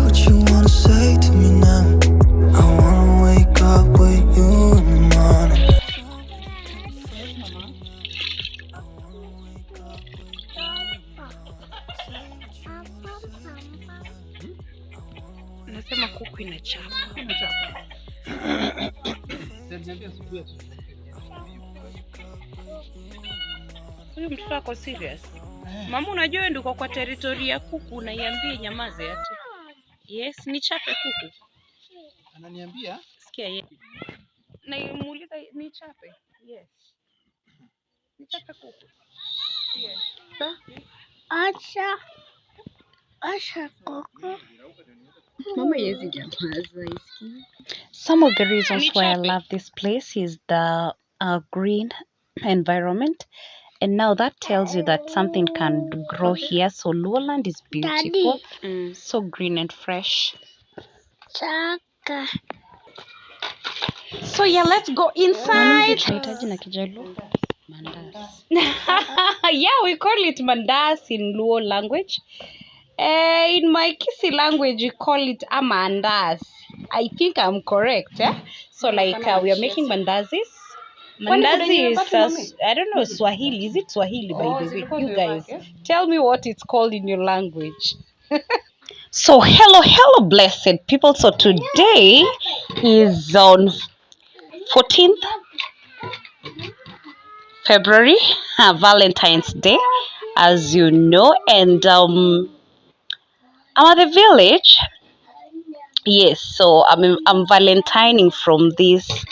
what you wanna say to me now. I wanna wake up with you in the morning. Nasema kuku inachapa. Huyu mtoto ako serious. Mama, unajua wewe ndio kwa territory ya kuku, unaiambia nyamaze ati. Yes, nichape kuku. Ananiambia? Sikia yeye. Na muuliza nichape. Yes. Nichape kuku. Yes. Acha kuku. Mama yezi nyamaza iski. Some of the reasons why I love this place is the green environment. And now that tells you that something can grow here. So Luoland is beautiful. So green and fresh. Chaka. So yeah, let's go inside. Yeah, we call it mandas in Luo language. In my Kisi language, we call it amandas. I think I'm correct. So like we are making mandazis. Mandazi is, I don't know, Swahili. Is it Swahili, by the way? You guys, tell me what it's called in your language. So hello, blessed people. So today is on 14th February, Valentine's Day, as you know, and I'm at the village. Yes, so I'm valentining from this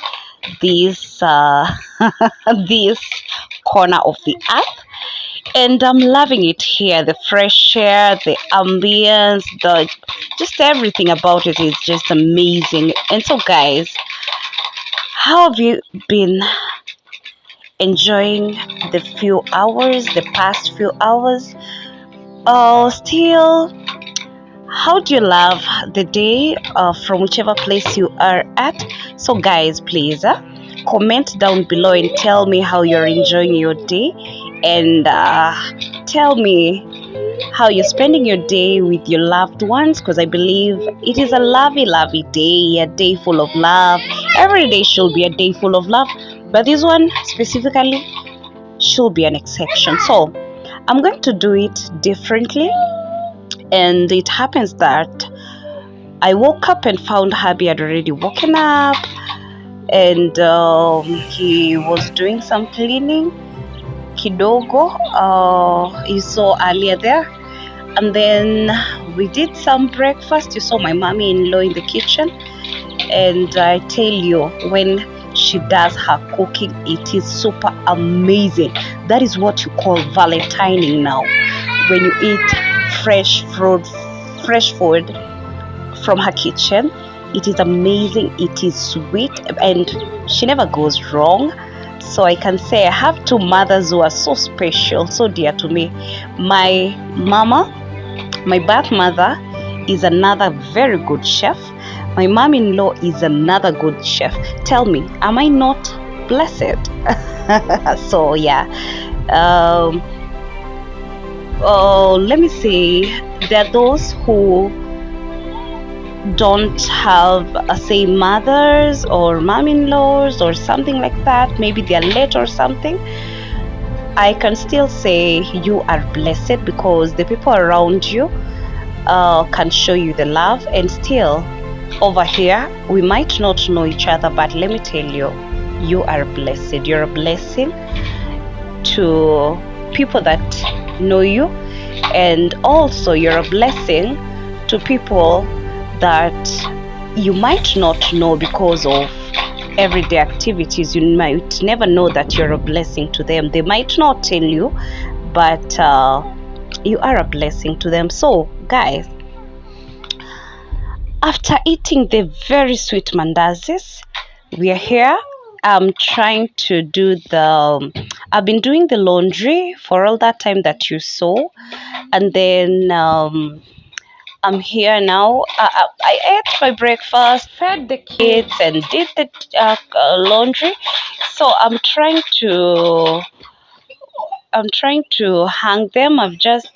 this corner of the earth, and I'm loving it here. The fresh air, the ambience, the just everything about it is just amazing. And so guys, how have you been enjoying the past few hours? Still, how do you love the day from whichever place you are at? So guys, please comment down below and tell me how you're enjoying your day, and tell me how you're spending your day with your loved ones, because I believe it is a lovely day, a day full of love. Every day should be a day full of love, but this one specifically should be an exception. So I'm going to do it differently. And it happens that I woke up and found Habi had already woken up, and he was doing some cleaning kidogo, you saw earlier there. And then we did some breakfast. You saw my mommy-in-law in the kitchen, and I tell you, when she does her cooking, it is super amazing. That is what you call valentining now, when you eat fresh food from her kitchen. It is amazing, it is sweet, and she never goes wrong. So I can say I have two mothers who are so special, so dear to me. My mama, my birth mother, is another very good chef. My mom-in-law is another good chef. Tell me, am I not blessed? So yeah, let me say, there are those who don't have same mothers or mom-in-laws or something like that. Maybe they are late or something. I can still say you are blessed, because the people around you can show you the love. And still, over here, we might not know each other, but let me tell you, you are blessed. You're a blessing to people that know you, and also you're a blessing to people that you might not know because of everyday activities. You might never know that you're a blessing to them. They might not tell you, but you are a blessing to them. So guys, after eating the very sweet mandazis, we are here. I'm trying to do I've been doing the laundry for all that time that you saw, and then I'm here now. I ate my breakfast, fed the kids, and did the laundry. So I'm trying to hang them. I'm just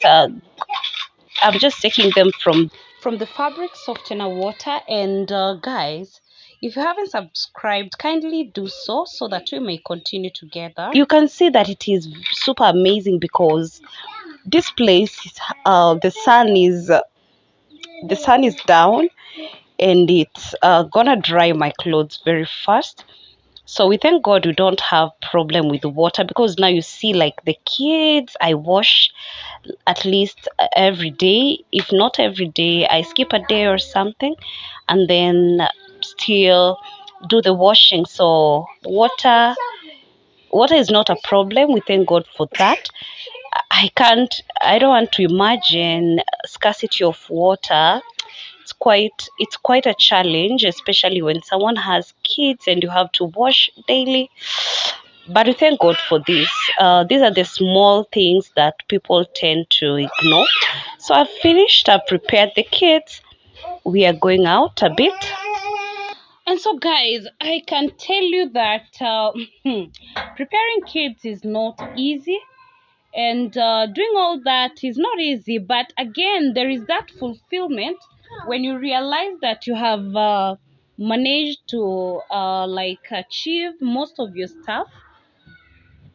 taking them from from the fabric softener water. And guys, if you haven't subscribed, kindly do so that we may continue together. You can see that it is super amazing because this place is, the sun is down, and it's gonna dry my clothes very fast. So we thank God we don't have problem with the water, because now you see, like, the kids, I wash at least every day. If not every day, I skip a day or something, and then still do the washing. So water is not a problem. We thank God for that. I don't want to imagine scarcity of water. It's quite a challenge, especially when someone has kids and you have to wash daily. But we thank God for this. These are the small things that people tend to ignore. So I've finished. I've prepared the kids. We are going out a bit. And so, guys, I can tell you that preparing kids is not easy, and doing all that is not easy. But again, there is that fulfillment when you realize that you have managed to achieve most of your stuff.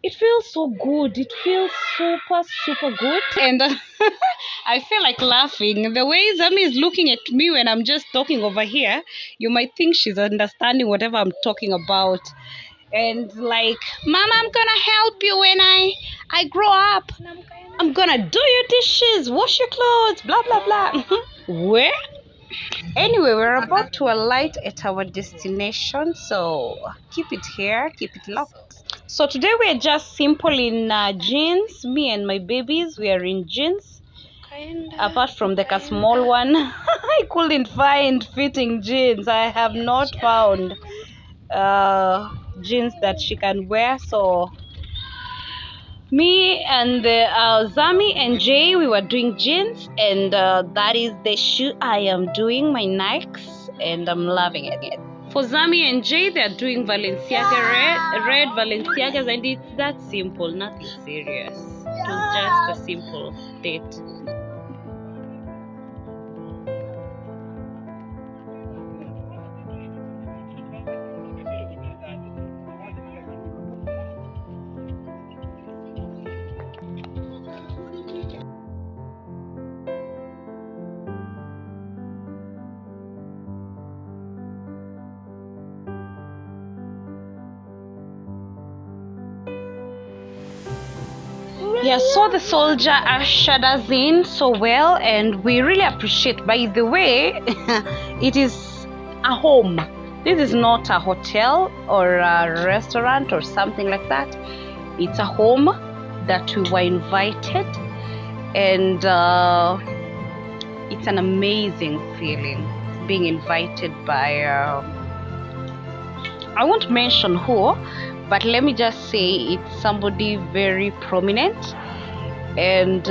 It feels so good. It feels super good. And I feel like laughing. The way Zami is looking at me when I'm just talking over here, you might think she's understanding whatever I'm talking about. And like, Mama, I'm gonna help you when I grow up. I'm gonna do your dishes, wash your clothes, blah blah blah. Where? Anyway, we're about to alight at our destination, so keep it here, keep it locked. So today we're just simple in jeans. Me and my babies, we are in jeans. Apart from the small one, I couldn't find fitting jeans. I have not found jeans that she can wear. So me and Zami and Jay, we were doing jeans, and that is the shoe I am doing, my Nikes, and I'm loving it. For Zami and Jay, they're doing Balenciaga red Balenciagas, and it's that simple, nothing serious. It was just a simple date. Yeah, so the soldier ushered us in so well, and we really appreciate. By the way, it is a home. This is not a hotel or a restaurant or something like that. It's a home that we were invited, and it's an amazing feeling being invited by I won't mention who, but let me just say it's somebody very prominent, and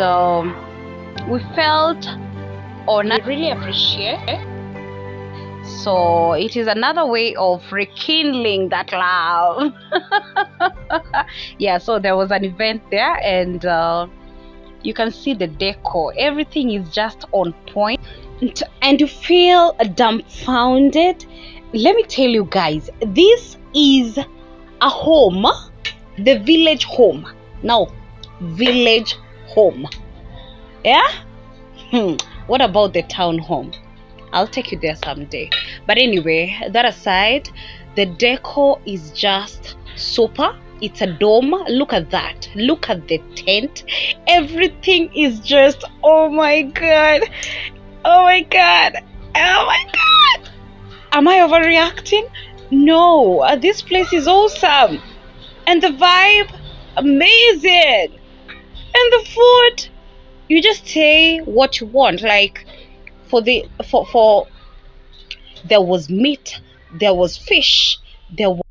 we felt honored. I really appreciate it. So it is another way of rekindling that love. Yeah, so there was an event there, and you can see the decor. Everything is just on point, and you feel dumbfounded. Let me tell you guys, this is a home, the village home. Now, village home. Yeah? What about the town home? I'll take you there someday. But anyway, that aside, the decor is just super. It's a dome. Look at that. Look at the tent. Everything is just, oh my god. Oh my god. Oh my god. Am I overreacting? No. This place is awesome. And the vibe, amazing. And the food, you just say what you want. Like, for there was meat, there was fish, there were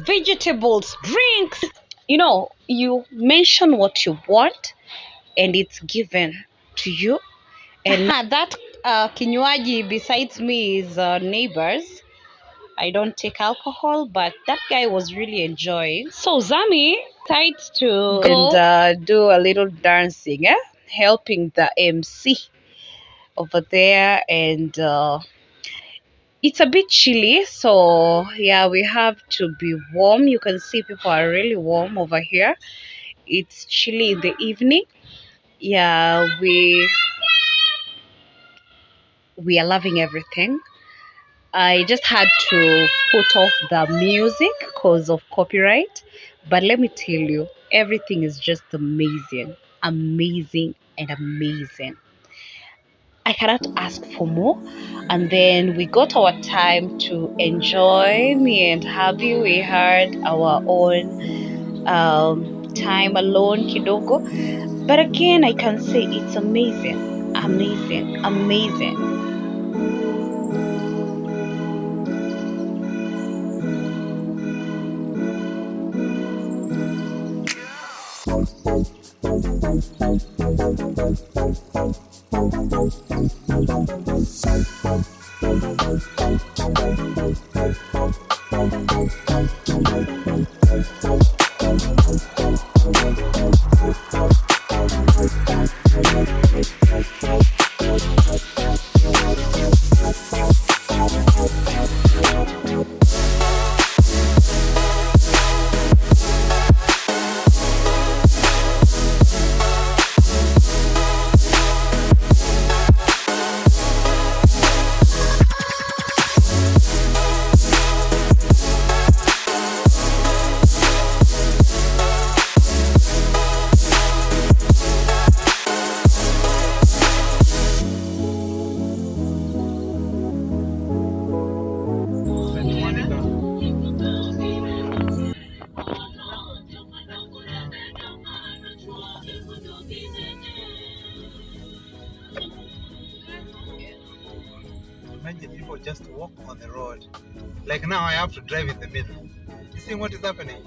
vegetables, drinks. You know, you mention what you want, and it's given to you. And that kinywaji besides me is neighbors. I don't take alcohol, but that guy was really enjoying. So Zami decides to go and do a little dancing, helping the MC. over there, and it's a bit chilly, so yeah, we have to be warm. You can see people are really warm over here. It's chilly in the evening. Yeah, we are loving everything. I just had to put off the music because of copyright, but let me tell you, everything is just amazing, amazing, and amazing. I cannot ask for more. And then we got our time to enjoy. Me and hubby, we had our own time alone, kidogo. But again, I can say it's amazing, amazing, amazing. Imagine people just walk on the road. Like now I have to drive in the middle. You see what is happening?